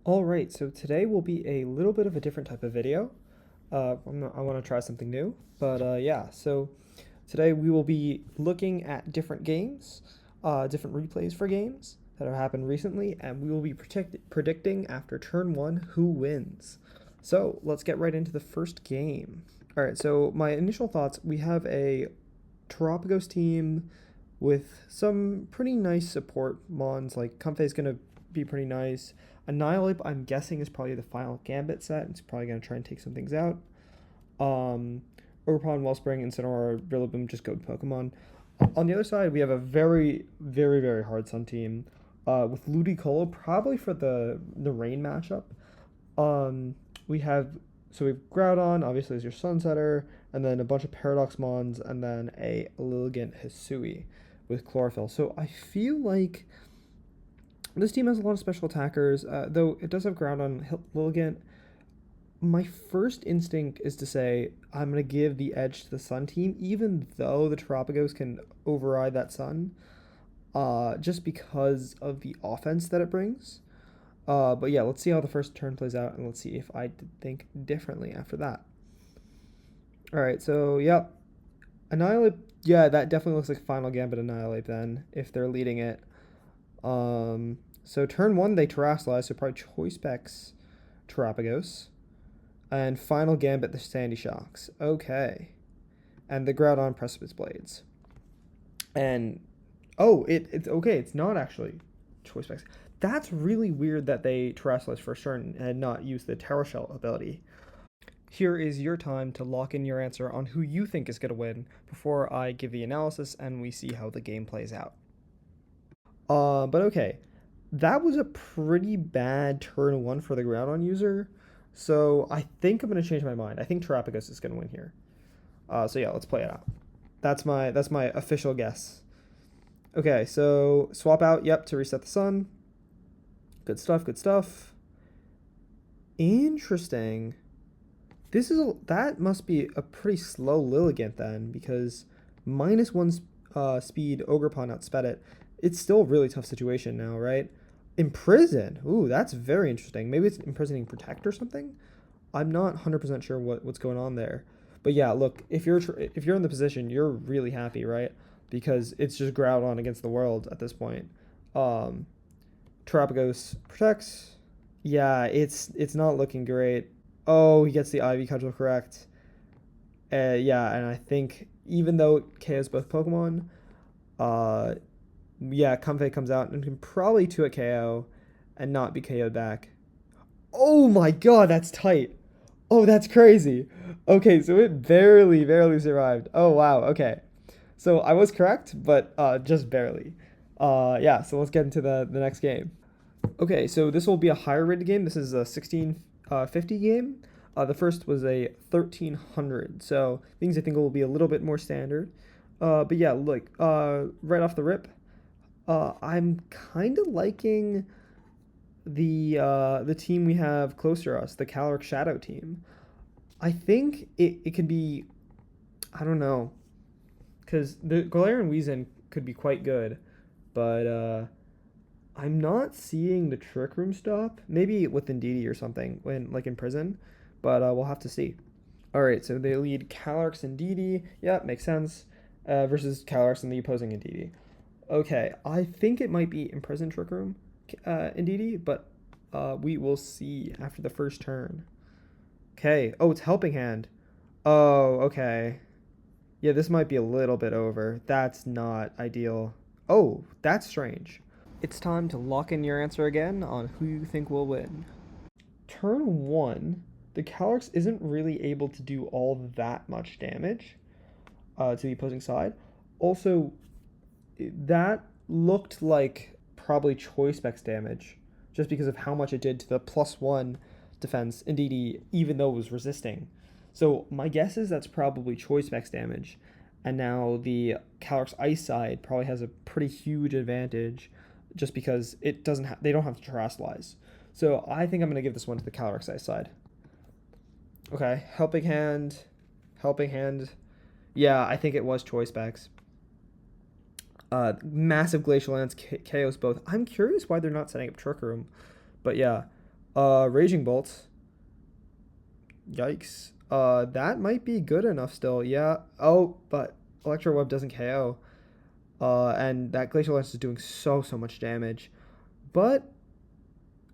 All right, so today will be a little bit of a different type of video. I want to try something new, but yeah, so today we will be looking at different games, different replays for games that have happened recently, and we will be predicting after turn one who wins. So let's get right into the first game. All right, so my initial thoughts, we have a Terapagos team with some pretty nice support mons, like Comfey's going to be pretty nice. Annihilate, I'm guessing, is probably the final Gambit set. It's probably going to try and take some things out. Ogerpon, Wellspring, Incineroar, Rillaboom, just go Pokemon. On the other side, we have a very, very, very hard Sun team with Ludicolo, probably for the rain matchup. We have we have Groudon, obviously as your Sunsetter, and then a bunch of Paradox Mons, and then a Lilligant Hisui with Chlorophyll. So I feel like this team has a lot of special attackers, though it does have Groudon, Lilligant. My first instinct is to say I'm going to give the edge to the Sun team, even though the Terapagos can override that Sun, just because of the offense that it brings. But yeah, let's see how the first turn plays out, and let's see if I think differently after that. All right, so yep, Annihilate. Yeah, that definitely looks like Final Gambit Annihilate then, if they're leading it. So turn one they Terrasilize, so probably Choice Specs Terapagos, and Final Gambit the Sandy Shocks. Okay, and the Groudon Precipice Blades, and it's okay. It's not actually Choice Specs. That's really weird that they Terrasilize first turn and not use the Terra Shell ability. Here is your time to lock in your answer on who you think is going to win before I give the analysis and we see how the game plays out. But okay, that was a pretty bad turn one for the Groudon user, so I think I'm going to change my mind. I think Terapagos is going to win here. So yeah, let's play it out. That's my official guess. Okay, so swap out, yep, to reset the sun. Good stuff, good stuff. Interesting. That must be a pretty slow Lilligant then, because -1 speed Ogerpon outsped it. It's still a really tough situation now, right? Imprison. Ooh, that's very interesting. Maybe it's imprisoning Protect or something. I'm not 100% sure what's going on there. But yeah, look, if you're in the position, you're really happy, right? Because it's just Groudon against the world at this point. Um, Terapagos protects. Yeah, it's not looking great. Oh, he gets the Ivy Cudgel correct. Yeah, and I think even though it KOs both Pokemon, uh, yeah, Comfey comes out and can probably 2 at KO and not be KO'd back. Oh my god, that's tight. Oh, that's crazy. Okay, so it barely, barely survived. Oh, wow, okay. So I was correct, but just barely. Yeah, so let's get into the next game. Okay, so this will be a higher rated game. This is a 1650 game. The first was a 1300, so things I think will be a little bit more standard. But yeah, look, right off the rip, I'm kind of liking the team we have closer to us, the Caloric Shadow team. I think it could be, I don't know, because the Galarian Weezing could be quite good, but I'm not seeing the Trick Room stop. Maybe with Indeedee or something, when like in prison, but we'll have to see. All right, so they lead Calyrex and Indeedee. Yeah, makes sense. Versus Calyrex and the opposing Indeedee. Okay, I think it might be Imprison Trick Room, Indeedee, but we will see after the first turn. Okay. Oh, it's Helping Hand. Oh, okay. Yeah, this might be a little bit over. That's not ideal. Oh, that's strange. It's time to lock in your answer again on who you think will win. Turn one, the Calyrex isn't really able to do all that much damage to the opposing side. Also, that looked like probably Choice Specs damage, just because of how much it did to the +1 defense, indeed, even though it was resisting. So my guess is that's probably Choice Specs damage. And now the Calyrex Ice side probably has a pretty huge advantage just because they don't have to Terrasilize. So I think I'm going to give this one to the Calyrex Ice side. Okay, Helping Hand. Helping Hand. Yeah, I think it was Choice Specs. Massive Glacial Lance KOs both. I'm curious why they're not setting up Trick Room. But yeah, Raging Bolt. Yikes. That might be good enough still. Yeah. Oh, but Electro Web doesn't KO. And that Glacial Lance is doing so much damage. But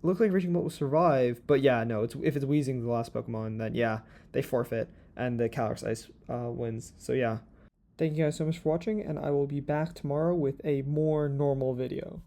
looked like Raging Bolt will survive. But yeah, no. It's if it's Wheezing the last Pokemon, then yeah, they forfeit and the Calyrex Ice wins. So yeah. Thank you guys so much for watching, and I will be back tomorrow with a more normal video.